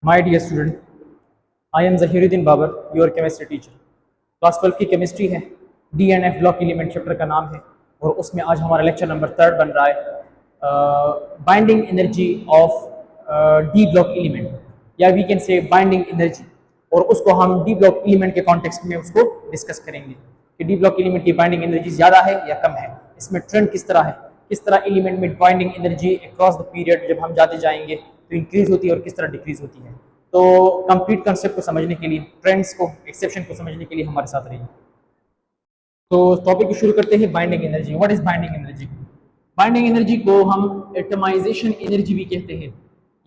My dear student, I am Zahiruddin Babar, your chemistry teacher. Class 12 की chemistry है, D and F block element chapter का नाम है और उसमें आज हमारा लेक्चर नंबर 3 बन रहा है, binding energy of d block element, या we can say binding energy. और उसको हम डी ब्लॉक एलिमेंट के कॉन्टेक्स्ट में उसको डिस्कस करेंगे कि डी ब्लॉक एलिमेंट की बाइंडिंग एनर्जी ज़्यादा है या कम है, इसमें ट्रेंड किस तरह है, किस तरह एलिमेंट में binding energy across the period जब हम जाते जाएंगे तो इंक्रीज होती है और किस तरह डिक्रीज होती है। तो कंप्लीट कंसेप्ट को समझने के लिए, ट्रेंड्स को, एक्सेप्शन को समझने के लिए हमारे साथ रहिए। तो टॉपिक को शुरू करते हैं, binding energy. What is binding energy? Binding energy को हम एटमाइजेशन एनर्जी भी कहते हैं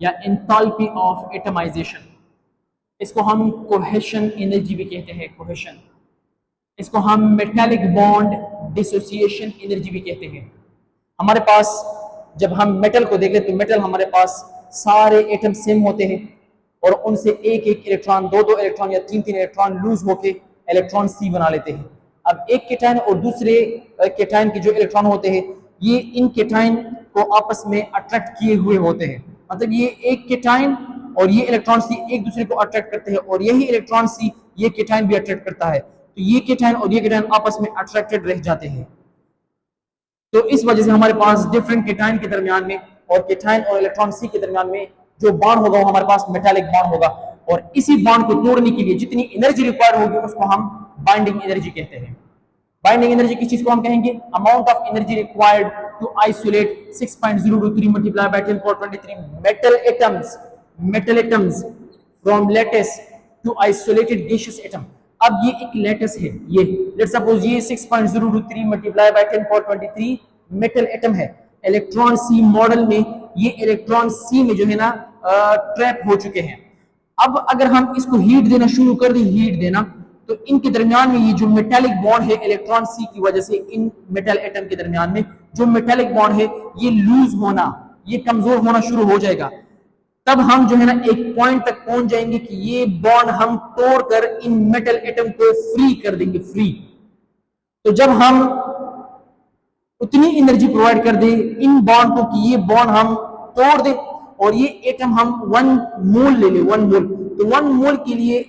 या एंथैल्पी ऑफ एटमाइजेशन। इसको हम कोहेशन एनर्जी भी कहते हैं, कोहेशन। इसको हम मेटालिक बॉन्ड डिसोसिएशन एनर्जी भी कहते हैं। हमारे पास जब हम मेटल को देखें तो मेटल हमारे पास सारे एटम सेम होते हैं और उनसे एक एक इलेक्ट्रॉन, दो इलेक्ट्रॉन या तीन इलेक्ट्रॉन लूज होके इलेक्ट्रॉन सी बना लेते हैं। अब एक केटायन और दूसरे केटायन के जो इलेक्ट्रॉन होते हैं ये इन केटायन को आपस में अट्रैक्ट किए हुए होते हैं। मतलब ये एक केटायन और ये इलेक्ट्रॉन सी एक दूसरे को अट्रैक्ट करते हैं और यही इलेक्ट्रॉन सी ये केटायन भी अट्रैक्ट करता है, तो ये केटायन और ये केटायन आपस में अट्रैक्टेड रह जाते हैं। तो इस वजह से हमारे पास डिफरेंट केटायन के दरमियान में और केटायन और इलेक्ट्रॉन सी के दरमियान में जो बॉन्ड होगा वो हमारे पास मेटालिक बॉन्ड होगा और इसी बॉन्ड को तोड़ने के लिए जितनी एनर्जी रिक्वायर्ड होगी उसको हम बाइंडिंग एनर्जी कहते हैं। बाइंडिंग एनर्जी किस चीज को हम कहेंगे? Amount of energy required to isolate 6.023 multiply by 10 power 23 metal atoms from lattice to isolated gaseous atom. अब ये एक लैटिस है, ये लेट्स सपोज ये 6.023 multiply by 10 power 23 metal atom है। इलेक्ट्रॉन सी मॉडल में ये इलेक्ट्रॉन सी में जो है ना ट्रैप हो चुके हैं। अब अगर हम इसको हीट देना शुरू कर दें, हीट देना, तो इनके दरमियान में ये जो मेटालिक बॉन्ड है इलेक्ट्रॉन सी की वजह से इन मेटल एटम के दरमियान में जो मेटालिक बॉन्ड है ये लूज होना, ये कमजोर होना शुरू हो जाएगा। तब हम जो है ना एक पॉइंट तक पहुंच जाएंगे कि ये बॉन्ड हम तोड़कर इन मेटल एटम को फ्री कर देंगे, फ्री। तो जब हम उतनी एनर्जी प्रोवाइड कर दे इन बॉन्ड को कि ये बॉन्ड हम तोड़ दे और ये एटम हम 1 मोल ले ले, 1 मोल, तो 1 मोल के लिए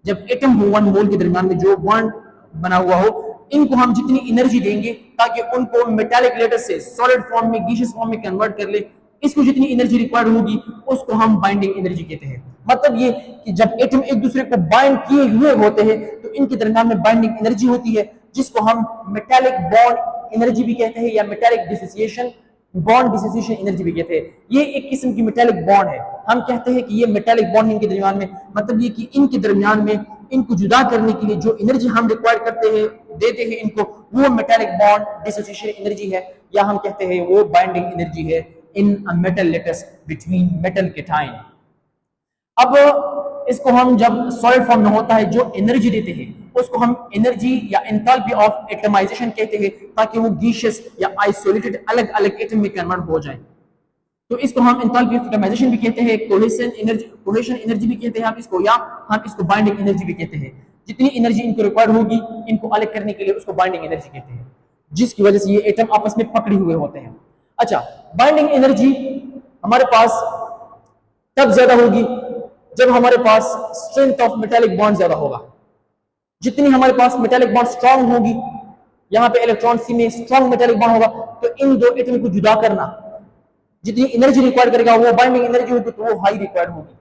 जब एटम हो 1 मोल के दरमियान में जो बॉन्ड बना हुआ हो, इनको हम जितनी एनर्जी देंगे ताकि उनको मेटालिक लेटेस से सॉलिड फॉर्म में, गैसियस फॉर्म में कन्वर्ट कर ले, इसको जितनी एनर्जी रिक्वायर्ड होगी उसको हम बाइंडिंग एनर्जी कहते हैं। मतलब ये कि जब एटम एक दूसरे को बाइंड किए हुए होते हैं तो इनके दरमियान में बाइंडिंग एनर्जी होती है, जिसको हम मेटालिक बॉन्ड एनर्जी भी कहते हैं या metallic dissociation, bond dissociation energy भी कहते हैं। ये एक किस्म की मेटालिक बॉन्ड है। हम कहते हैं कि ये मेटालिक बॉन्ड इनके दरमियान में, मतलब ये कि इनके दरमियान में इनको जुदा करने के लिए जो एनर्जी हम रिक्वायर करते हैं, देते हैं इनको, वो मेटालिक बॉन्ड डिसोसिएशन एनर्जी है या हम कहते हैं वो बाइंडिंग एनर्जी है in a metal lattice between metal cation. अब इसको हम जब सॉलिड फॉर्म में होता है जो एनर्जी देते हैं उसको हम एनर्जी या एंथैल्पी ऑफ एटमाइजेशन कहते हैं ताकि वो गैसियस या आइसोलेटेड अलग अलग एटम में कन्वर्ट हो जाए। तो इसको हम एंथैल्पी ऑफ एटमाइजेशन भी कहते हैं, कोहेशन एनर्जी भी कहते हैं हम इसको, या हम इसको बाइंडिंग एनर्जी भी कहते हैं। जितनी एनर्जी इनको रिक्वायर्ड होगी इनको अलग करने के लिए उसको बाइंडिंग एनर्जी कहते हैं, जिसकी वजह से ये एटम आपस में पकड़े हुए होते हैं। अच्छा, बाइंडिंग एनर्जी हमारे पास तब ज्यादा होगी जब हमारे पास स्ट्रेंथ ऑफ मेटालिक बॉन्ड ज्यादा होगा। जितनी हमारे पास मेटालिक बॉन्ड स्ट्रांग होगी, यहाँ पे इलेक्ट्रॉन सी में स्ट्रांग मेटालिक बॉन्ड होगा, तो इन दो एटम को जुदा करना जितनी एनर्जी रिक्वायर करेगा वो बाइंडिंग एनर्जी होगी तो वो हाई रिक्वायर्ड होगी।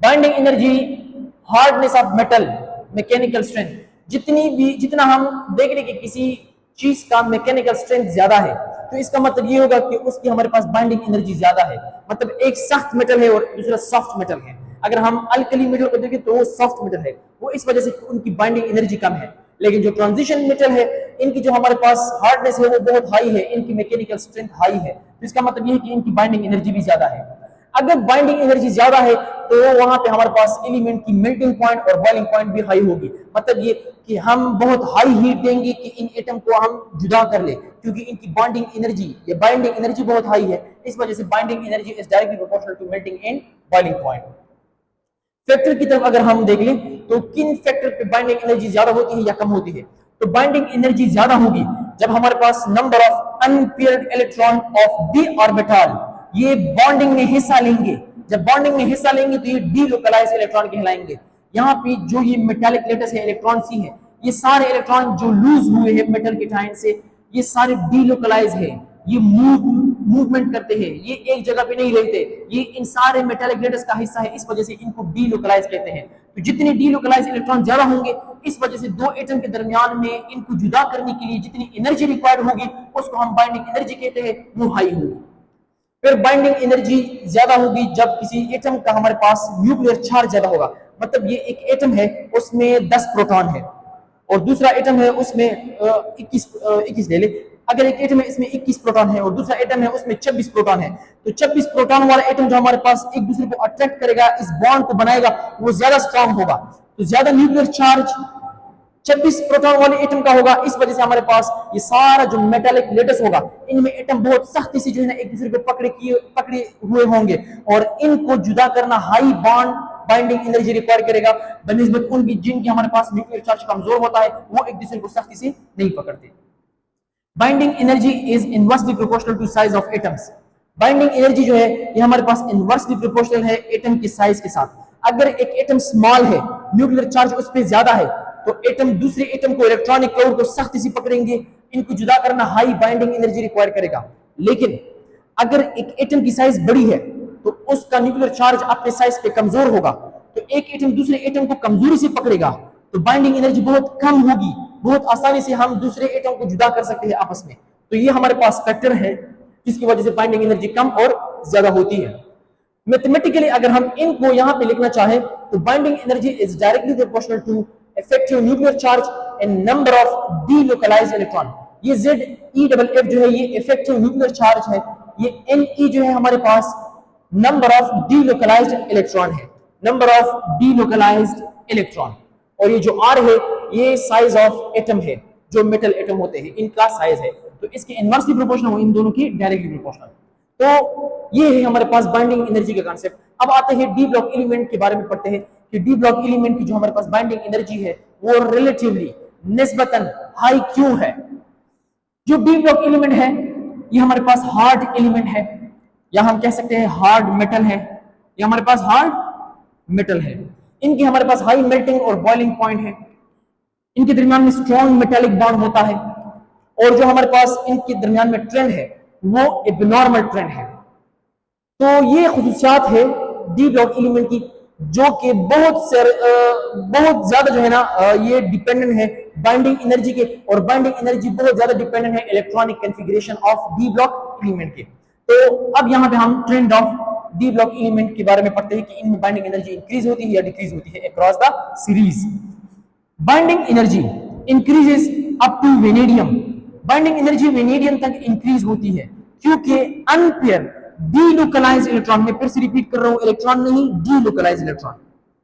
Binding energy, hardness of metal, mechanical strength, जितना हम देख रहे कि किसी चीज का मैकेनिकल स्ट्रेंथ ज्यादा है तो इसका मतलब ये होगा कि उसकी हमारे पास बाइंडिंग एनर्जी ज्यादा है। मतलब एक सख्त मेटल है और दूसरा सॉफ्ट मेटल है। अगर हम अल्कली मेटल को देखें तो वो सॉफ्ट मेटल है, वो इस वजह से उनकी बाइंडिंग एनर्जी कम है। लेकिन जो ट्रांजिशन मेटल है इनकी जो हमारे पास हार्डनेस है वो बहुत हाई है, इनकी मैकेनिकल स्ट्रेंथ हाई है, तो इसका मतलब ये है कि इनकी बाइंडिंग एनर्जी भी ज्यादा है। अगर बाइंडिंग एनर्जी ज्यादा है तो वहां पे हमारे पास एलिमेंट की मेल्टिंग पॉइंट और बॉइलिंग पॉइंट भी हाई होगी। मतलब ये कि हम बहुत हाई हीट देंगे कि इन एटम को हम जुदा कर ले, क्योंकि इनकी बॉन्डिंग एनर्जी, ये बाइंडिंग एनर्जी बहुत हाई है। इस वजह से binding energy is directly proportional to melting and boiling point. Factor की तरफ अगर हम देख लें तो किन फैक्टर पे बाइंडिंग एनर्जी ज्यादा होती है या कम होती है? तो बाइंडिंग एनर्जी ज्यादा होगी जब हमारे पास number of unpaired electron of d orbital ये बॉन्डिंग में हिस्सा लेंगे जब बॉन्डिंग में हिस्सा लेंगे तो ये डीलोकलाइज इलेक्ट्रॉन कहलाएंगे। यहाँ पे जो ये मेटालिक लेटस है इलेक्ट्रॉन सी है, ये सारे इलेक्ट्रॉन जो लूज हुए हैं मेटल के टाइन से, ये सारे डीलोकलाइज है, ये मूवमेंट करते हैं, ये एक जगह पे नहीं रहते, ये इन सारे मेटालिक लेटस का हिस्सा है, इस वजह से इनको डीलोकलाइज कहते हैं। तो जितने डीलोकलाइज इलेक्ट्रॉन ज्यादा होंगे, इस वजह से दो एटम के दरमियान में इनको जुदा करने के लिए जितनी एनर्जी रिक्वायर्ड होगी उसको हम बाइंडिंग एनर्जी कहते हैं, वो हाई होगी। फिर बाइंडिंग एनर्जी ज्यादा होगी जब किसी एटम का हमारे पास न्यूक्लियर चार्ज ज्यादा होगा। मतलब ये एक एटम है उसमें 10 प्रोटॉन है और दूसरा एटम है उसमें 21 ले ले। अगर एक एटम है इसमें 21 प्रोटॉन है और दूसरा एटम है उसमें 26 प्रोटॉन है, तो 26 प्रोटॉन वाला एटम जो हमारे पास एक दूसरे को अट्रैक्ट करेगा, इस बॉन्ड को बनाएगा, वो ज्यादा स्ट्रांग होगा। तो ज्यादा न्यूक्लियर चार्ज 26 प्रोटॉन वाले एटम का होगा, इस वजह से हमारे पास ये सारा जो मेटालिक लेटस होगा, इनमें एटम बहुत सख्ती से जो है ना एक दूसरे को पकड़े हुए होंगे और इनको जुदा करना high bond binding energy require करेगा, बनिस्बत उनकी जिनके हमारे पास न्यूक्लियर चार्ज कमजोर होता है, वो एक दूसरे को सख्ती से नहीं पकड़ते। Binding energy is inversely proportional to size of atoms. Binding energy जो है ये हमारे पास इनवर्सली प्रोपोर्शनल है एटम के साइज के साथ। अगर एक एटम स्मॉल है, न्यूक्लियर चार्ज उस पर ज्यादा है, तो एटम दूसरे एटम को, इलेक्ट्रॉनिक क्लाउड को सख्ती से पकड़ेंगे, इनको जुदा करना हाई बाइंडिंग एनर्जी रिक्वायर करेगा। लेकिन अगर एक एटम की साइज बड़ी है तो उसका न्यूक्लियर चार्ज अपने साइज पे कमजोर होगा, तो एक एटम दूसरे एटम को कमजोरी से पकड़ेगा, तो बाइंडिंग एनर्जी बहुत कम होगी, बहुत आसानी से हम दूसरे एटम को जुदा कर सकते हैं आपस में। तो ये हमारे पास फैक्टर है जिसकी वजह से बाइंडिंग एनर्जी कम और ज्यादा होती है। मैथमेटिकली अगर हम इनको यहां पे लिखना चाहे तो binding energy is directly proportional to effective nuclear charge and number of delocalised electron. ये ZeFF जो है ये इफेक्टिव न्यूक्लियर चार्ज है, ये Ne जो है हमारे पास नंबर ऑफ डीलोकलाइज्ड इलेक्ट्रॉन है, नंबर ऑफ डीलोकलाइज्ड इलेक्ट्रॉन। और ये जो R है ये साइज ऑफ एटम है, जो मेटल एटम होते हैं इनका साइज है, तो इसके इनवर्सली प्रोपोर्शनल हो, इन दोनों की डायरेक्टली प्रोपोर्शनल। तो ये है हमारे पास बाइंडिंग एनर्जी का कांसेप्ट। अब आते हैं डी ब्लॉक एलिमेंट के बारे में पढ़ते हैं कि डी ब्लॉक एलिमेंट की जो हमारे पास बाइंडिंग एनर्जी है वो रिलेटिवली निस्बतन हाई क्यों है। जो डी ब्लॉक एलिमेंट है ये हमारे पास हार्ड एलिमेंट है, या हम कह सकते हैं हार्ड मेटल है, ये हमारे पास हार्ड मेटल है। इनकी हमारे पास हाई मेल्टिंग और बॉइलिंग पॉइंट है, इनके दरमियान में स्ट्रॉन्ग मेटालिक बॉन्ड होता है, और जो हमारे पास इनके दरमियान में ट्रेंड है वो एबनॉर्मल ट्रेंड है। तो ये खुसूसियात है डी ब्लॉक एलिमेंट की, जो कि बहुत ज्यादा जो है ना ये डिपेंडेंट है बाइंडिंग एनर्जी के, और बाइंडिंग एनर्जी बहुत ज्यादा डिपेंडेंट है electronic configuration of d block element के। तो अब यहाँ पे हम trend of d block element के बारे में पढ़ते हैं कि इनमें बाइंडिंग एनर्जी इंक्रीज होती है या डिक्रीज होती है across the series. Binding energy increases up to vanadium. Binding energy vanadium तक इंक्रीज होती है क्योंकि अनपेयर डीलोकलाइज्ड इलेक्ट्रॉन, मैं फिर से रिपीट कर रहा हूं, इलेक्ट्रॉन नहीं delocalised electron,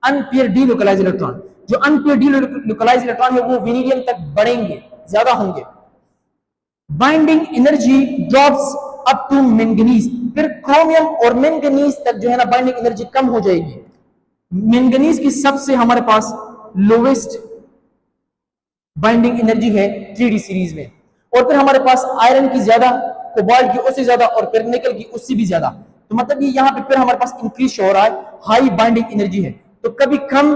unpaired delocalised electron, जो अनपेयर डीलोकलाइज्ड इलेक्ट्रॉन है वो वेनेडियम तक बढ़ेंगे, ज्यादा होंगे। Binding energy drops up to manganese, फिर क्रोमियम और मैंगनीज तक जो है ना बाइंडिंग एनर्जी कम हो जाएगी। मैंगनीज की सबसे हमारे पास लोवेस्ट बाइंडिंग एनर्जी है 3D सीरीज में, और फिर हमारे पास आयरन की ज्यादा, कोबाल्ट की उससे ज्यादा, और फिर निकल की उससे भी ज्यादा। तो मतलब ये यहाँ पे फिर हमारे पास इंक्रीज हो रहा है, हाई बाइंडिंग एनर्जी है, तो कभी कम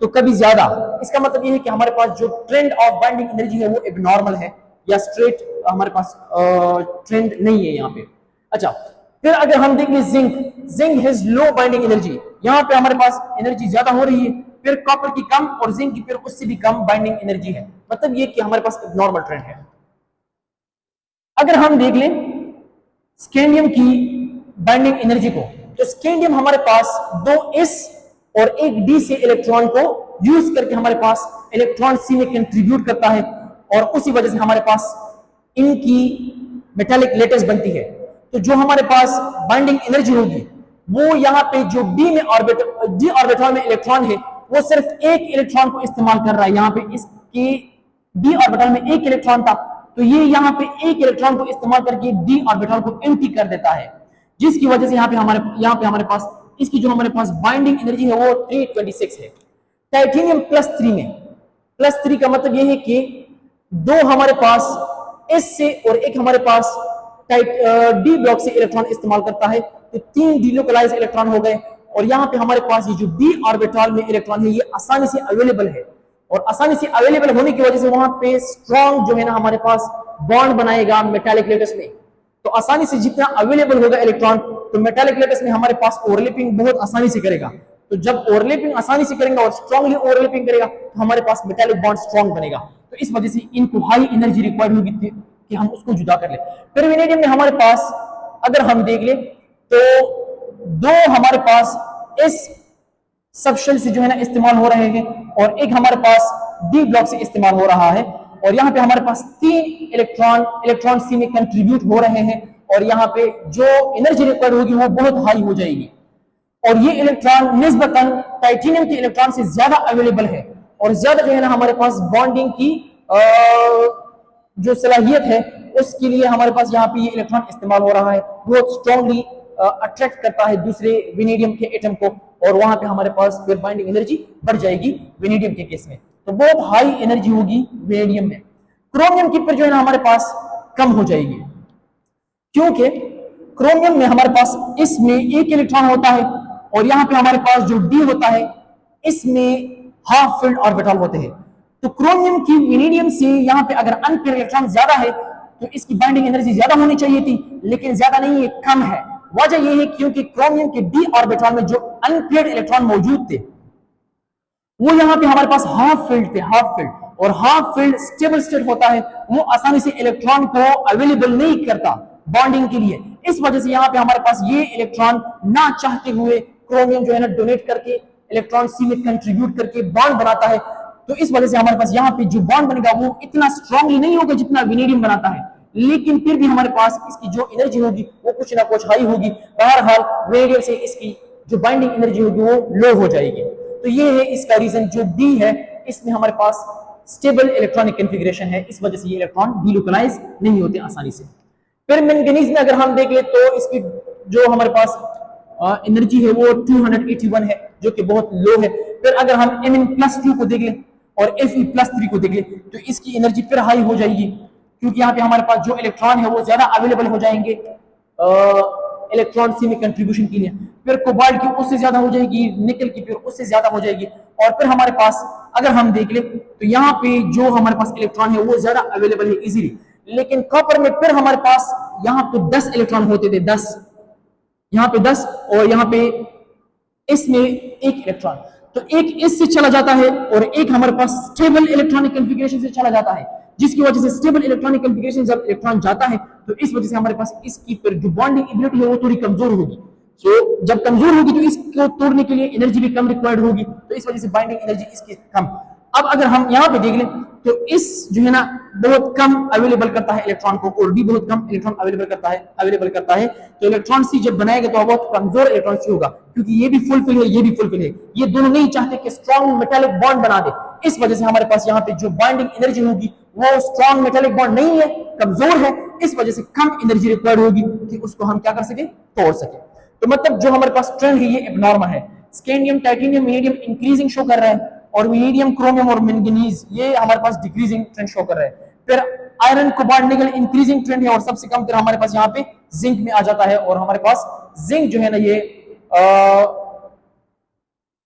तो कभी ज्यादा। इसका मतलब ये है कि हमारे पास जो ट्रेंड ऑफ बाइंडिंग एनर्जी है वो एबनॉर्मल है, या स्ट्रेट हमारे पास ट्रेंड नहीं है यहाँ पे। अच्छा, फिर अगर हम देख लें zinc has low binding energy, यहाँ पे हमारे पास एनर्जी ज्यादा हो रही है, फिर कॉपर की कम और जिंक की फिर उससे भी कम बाइंडिंग एनर्जी है, मतलब ये कि हमारे पास नॉर्मल ट्रेंड है। अगर हम देख लें स्कैंडियम की बाइंडिंग एनर्जी को, तो स्कैंडियम हमारे पास 2s और 1d से इलेक्ट्रॉन को यूज करके हमारे पास इलेक्ट्रॉन सी में कंट्रीब्यूट करता है, और उसी वजह से हमारे पास इनकी मेटालिक लेटेस्ट बनती है। तो जो हमारे पास बाइंडिंग एनर्जी होगी वो यहाँ पे जो डी ऑर्बिटल में इलेक्ट्रॉन है वो सिर्फ एक इलेक्ट्रॉन को इस्तेमाल कर रहा है। यहाँ पे इसके डी ऑर्बिटल में एक इलेक्ट्रॉन था, तो ये यहाँ पे एक इलेक्ट्रॉन को इस्तेमाल करके डी ऑर्बिटल को एम्प्टी कर देता है, जिसकी वजह से यहाँ पे हमारे पास इसकी जो हमारे पास बाइंडिंग एनर्जी है वो 326 है। टाइटेनियम +3 में, +3 का मतलब ये है कि दो हमारे पास S से और एक हमारे पास डी ब्लॉक से इलेक्ट्रॉन इस्तेमाल करता है, तो 3 डीलोकलाइज्ड इलेक्ट्रॉन हो गए, और यहाँ पे हमारे पास ये जो d ऑर्बिटल में इलेक्ट्रॉन है ये आसानी से अवेलेबल है, और आसानी से अवेलेबल होने की वजह से वहां पे स्ट्रॉन्ग जो है ना हमारे पास बॉन्ड बनाएगा मेटालिक लेटस में। तो आसानी से जितना अवेलेबल होगा इलेक्ट्रॉन, तो मेटालिक लेटस में हमारे पास ओवरलैपिंग बहुत आसानी से करेगा। तो जब ओवरलैपिंग आसानी से करेगा और स्ट्रांगली ओवरलैपिंग करेगा तो हमारे पास मेटालिक बॉन्ड स्ट्रांग बनेगा। तो इस वजह से इनको हाई एनर्जी रिक्वायर्ड होगी कि हम उसको जुदा कर ले। फिर वेनेडियम में हमारे पास अगर हम देख ले तो दो हमारे पास इस सबशेल से जो है ना इस्तेमाल हो रहे हैं, और एक हमारे पास डी ब्लॉक से इस्तेमाल हो रहा है, और यहाँ पे हमारे पास 3 इलेक्ट्रॉन सी में कंट्रीब्यूट हो रहे हैं, और यहाँ पे जो एनर्जी रिक्वायर्ड होगी वो बहुत हाई हो जाएगी। और ये इलेक्ट्रॉन निस्बतन टाइटेनियम के इलेक्ट्रॉन से ज्यादा अवेलेबल है, और ज्यादा जो है ना हमारे पास बॉन्डिंग की जो सलाहियत है उसके लिए हमारे पास यहाँ पे ये इलेक्ट्रॉन इस्तेमाल हो रहा है। बहुत स्ट्रांगली अट्रैक्ट करता है दूसरे वेनेडियम के एटम को, और वहां पे हमारे पास फिर बाइंडिंग एनर्जी बढ़ जाएगी वेनेडियम के केस में। तो बहुत हाई एनर्जी होगी वेनेडियम में। क्रोमियम की फिर जो है ना हमारे पास कम हो जाएगी, क्योंकि क्रोमियम में हमारे पास इसमें एक इलेक्ट्रॉन होता है, और यहाँ पे हमारे पास जो डी होता है इसमें हाफ फील्ड ऑर्बिटल होते हैं। तो क्रोमियम की वेनेडियम से यहाँ पे अगर अनपेयर इलेक्ट्रॉन ज्यादा है तो इसकी बाइंडिंग एनर्जी ज्यादा होनी चाहिए थी, लेकिन ज्यादा नहीं है, कम है। वजह यह है क्योंकि क्रोमियम के डी ऑर्बिटल में जो अनपेयर्ड इलेक्ट्रॉन मौजूद थे वो यहाँ पे हमारे पास हाफ फील्ड थे, हाफ फील्ड, और हाफ फील्ड स्टेबल स्टेट होता है, वो आसानी से इलेक्ट्रॉन को अवेलेबल नहीं करता बॉन्डिंग के लिए। इस वजह से यहाँ पे हमारे पास ये इलेक्ट्रॉन ना चाहते हुए क्रोमियम जो है ना डोनेट करके इलेक्ट्रॉन सी में कंट्रीब्यूट करके बॉन्ड बनाता है। तो इस वजह से हमारे पास यहाँ पे जो बॉन्ड बनेगा वो इतना स्ट्रांगली नहीं होगा जितना वेनेडियम बनाता है, लेकिन फिर भी हमारे पास इसकी जो एनर्जी होगी वो कुछ ना कुछ हाई होगी। बहरहाल वेनेडियम से इसकी जो बाइंडिंग एनर्जी होगी वो लो हो जाएगी। तो ये है इसका रीजन। जो डी है इसमें हमारे पास स्टेबल इलेक्ट्रॉनिक कॉन्फ़िगरेशन है, इस वजह से ये इलेक्ट्रॉन डिलोकलाइज नहीं होते आसानी से। फिर मैंगनीज में अगर हम देख ले तो इसकी जो हमारे पास एनर्जी है वो 281 है, जो कि बहुत लो है। फिर अगर हम Mn+2 को देख ले और Fe+3 को देख ले तो इसकी एनर्जी फिर हाई हो जाएगी, क्योंकि यहाँ पे हमारे पास जो इलेक्ट्रॉन है वो ज्यादा अवेलेबल हो जाएंगे इलेक्ट्रॉन सी में कंट्रीब्यूशन के लिए। फिर कोबाल्ट की उससे ज्यादा हो जाएगी, निकल की फिर उससे ज्यादा हो जाएगी। और फिर हमारे पास अगर हम देख ले तो यहाँ पे जो हमारे पास इलेक्ट्रॉन है वो ज्यादा अवेलेबल है इजीली, लेकिन कॉपर में फिर हमारे पास यहाँ पे 10 इलेक्ट्रॉन होते थे, 10 यहाँ पे 10 और यहाँ पे इसमें एक इलेक्ट्रॉन। तो एक इससे चला जाता है और एक हमारे पास स्टेबल इलेक्ट्रॉनिक कॉन्फ़िगरेशन से चला जाता है, जिसकी वजह से स्टेबल इलेक्ट्रॉनिक कॉन्फ़िगरेशन जब इलेक्ट्रॉन जाता है तो इस वजह से हमारे पास इसकी फिर जो बॉन्डिंग एबिलिटी है वो थोड़ी कमजोर होगी। तो जब कमजोर होगी तो इसको तोड़ने के लिए एनर्जी भी कम रिक्वायर्ड होगी, तो इस वजह से बाइंडिंग एनर्जी इसकी कम। अब अगर हम यहाँ पे देख लें तो इस जो है ना बहुत कम अवेलेबल करता है इलेक्ट्रॉन को, और डी बहुत कम इलेक्ट्रॉन अवेलेबल करता है। तो इलेक्ट्रॉन सी जब बनाएगा तो बहुत कमजोर इलेक्ट्रॉन सी होगा, क्योंकि ये भी फुलफिल है, ये भी फुलफिल है, ये दोनों नहीं चाहते कि स्ट्रॉन्ग मेटालिक बॉन्ड बना दे। इस वजह से हमारे पास यहाँ पे जो बाइंडिंग एनर्जी होगी वो स्ट्रॉन्ग मेटालिक बॉन्ड नहीं है, कमजोर है, इस वजह से कम एनर्जी रिक्वायर्ड होगी कि उसको हम क्या कर सके, तोड़ सके। तो मतलब जो हमारे पास ट्रेंड है ये एबनॉर्मल है। Scandium, titanium, vanadium increasing show कर रहा है, और वेनेडियम, क्रोमियम और मैंगनीज ये हमारे पास डिक्रीजिंग ट्रेंड शो कर रहा है। फिर आयरन, कोबाल्ट, निकल इंक्रीजिंग ट्रेंड है, और सबसे कम फिर हमारे पास यहाँ पे जिंक में आ जाता है, और हमारे पास जिंक जो है ना ये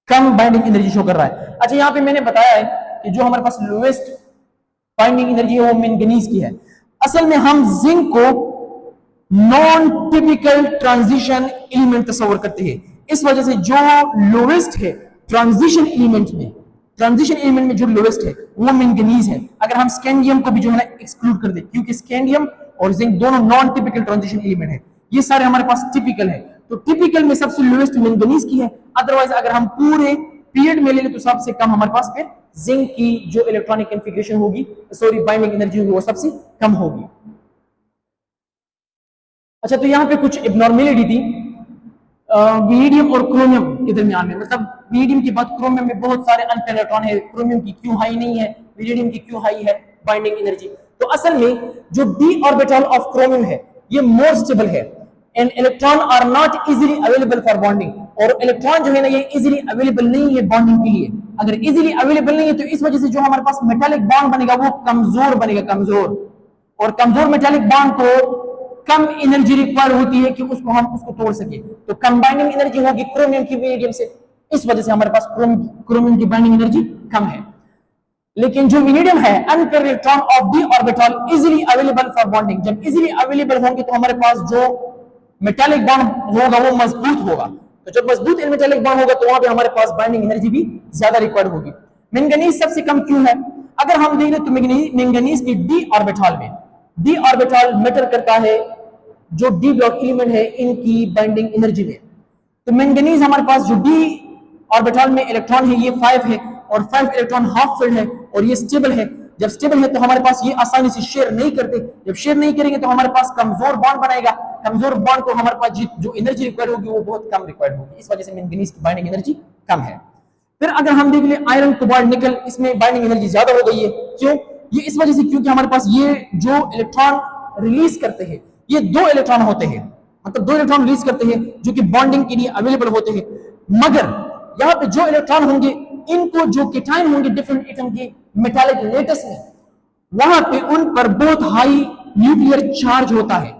कम बाइंडिंग एनर्जी शो कर रहा है। अच्छा, यहाँ पे मैंने बताया है कि जो हमारे पास लोएस्ट बाइंडिंग एनर्जी है वो मैंगनीज की है। असल में हम जिंक को नॉन टिपिकल ट्रांजिशन एलिमेंट तस्वर करते हैं, इस वजह से जो लोएस्ट है ट्रांजिशन एलिमेंट में जो लोएस्ट है वो मैंगनीज है। अगर हम स्कैंडियम को भी जो है ना एक्सक्लूड कर दे, क्योंकि स्कैंडियम और जिंक दोनों नॉन टिपिकल ट्रांजिशन एलिमेंट है, ये सारे हमारे पास टिपिकल है। तो टिपिकल में सबसे लोएस्ट मैंगनीज की है। अदरवाइज अगर हम पूरे पीरियड में ले ले तो सबसे कम हमारे पास फिर जिंक की जो इलेक्ट्रॉनिक कॉन्फ़िगरेशन होगी, सॉरी बाइंडिंग एनर्जी होगी, वो सबसे कम होगी। अच्छा, तो यहाँ पे कुछ एबनॉर्मेलिटी थी वेनेडियम और क्रोमियम के दरमियान में। मतलब वेनेडियम के बाद क्रोमियम में बहुत सारे अनपेयर इलेक्ट्रॉन है, क्रोमियम की क्यों हाई नहीं है, वेनेडियम की क्यों हाई है बाइंडिंग एनर्जी। तो असल में जो डी ऑर्बिटल ऑफ क्रोमियम है ये मोर स्टेबल है, and electron are not easily available for bonding. और इलेक्ट्रॉन जो है ना ये इजीली अवेलेबल नहीं है बॉन्डिंग के लिए। अगर इजीली अवेलेबल नहीं है तो इस वजह से जो हमारे पास मेटालिक बॉन्ड बनेगा वो कमजोर बनेगा, कमजोर। और कमजोर मेटालिक बॉन्ड को कम एनर्जी रिक्वायर्ड होती है कि उसको तोड़ सके, तो कम बाइंडिंग एनर्जी होगी क्रोमियम की वेनेडियम से, इस वजह से हमारे पास क्रोमियम की बाइंडिंग एनर्जी कम है। लेकिन जो वेनेडियम है, unpaired electron of d orbital easily available for bonding, जब इजीली अवेलेबल होंगे तो हमारे पास जो मेटालिक बॉन्ड होगा वो मजबूत होगा, तो जब मजबूत मेटालिक बॉन्ड होगा तो वहां पे हमारे पास बाइंडिंग एनर्जी भी ज्यादा रिक्वायर्ड होगी। मैंगनीज सबसे कम क्यों है? अगर हम देखें तो मैंगनीज की डी ऑर्बिटल में, डी ऑर्बिटल मैटर करता है, जो डी ब्लॉक एलिमेंट है इनकी बाइंडिंग एनर्जी में। तो मैंगनीज हमारे पास जो डी ऑर्बिटल में इलेक्ट्रॉन है ये 5 है, और 5 इलेक्ट्रॉन हाफ फिल्ड है, और ये स्टेबल है। जब स्टेबल है तो हमारे पास ये आसानी से शेयर नहीं करते, जब शेयर नहीं करेंगे तो हमारे पास कमजोर बॉन्ड बनाएगा, कमजोर बॉन्ड को हमारे पास जो एनर्जी रिक्वायर्ड होगी वो बहुत कम रिक्वायर्ड होगी, इस वजह से मैंगनीज की बाइंडिंग एनर्जी कम है। फिर अगर हम देख ले आयरन, कोबाल्ट, निकल, इसमें बाइंडिंग एनर्जी ज्यादा हो गई है। क्यों? ये इस वजह से क्योंकि हमारे पास ये जो इलेक्ट्रॉन रिलीज करते हैं ये 2 इलेक्ट्रॉन होते हैं, मतलब 2 इलेक्ट्रॉन रिलीज करते हैं जो कि बॉन्डिंग के लिए अवेलेबल होते हैं, मगर यहाँ पे जो इलेक्ट्रॉन होंगे इनको जो केटाइन होंगे डिफरेंट एटम के मेटालिक लेटस में, वहां पे उन पर बहुत हाई न्यूक्लियर चार्ज होता है,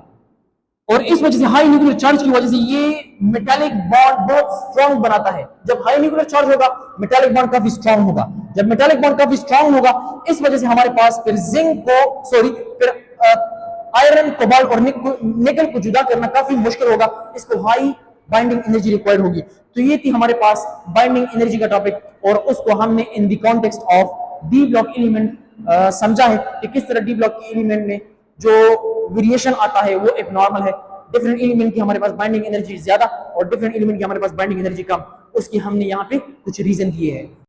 और इस वजह से हाई न्यूक्लियर चार्ज की वजह से ये मेटालिक बॉन्ड बहुत स्ट्रांग बनाता है। जब हाई न्यूक्लियर चार्ज होगा मेटालिक बॉन्ड काफी स्ट्रांग होगा, जब मेटालिक बॉन्ड काफी स्ट्रांग होगा इस वजह से हमारे पास फिर फिर आयरन, कोबाल्ट और निकल को जुदा करना काफी मुश्किल होगा, इसको हाई बाइंडिंग एनर्जी रिक्वायर्ड होगी। तो ये थी हमारे पास बाइंडिंग एनर्जी का टॉपिक, और उसको हमने in the context of d block element समझा है कि किस तरह डी ब्लॉक के एलिमेंट में जो वेरिएशन आता है वो एक नॉर्मल है। डिफरेंट एलिमेंट की हमारे पास बाइंडिंग एनर्जी ज्यादा और डिफरेंट एलिमेंट की हमारे पास बाइंडिंग एनर्जी कम, उसकी हमने यहाँ पे कुछ रीजन दिए हैं।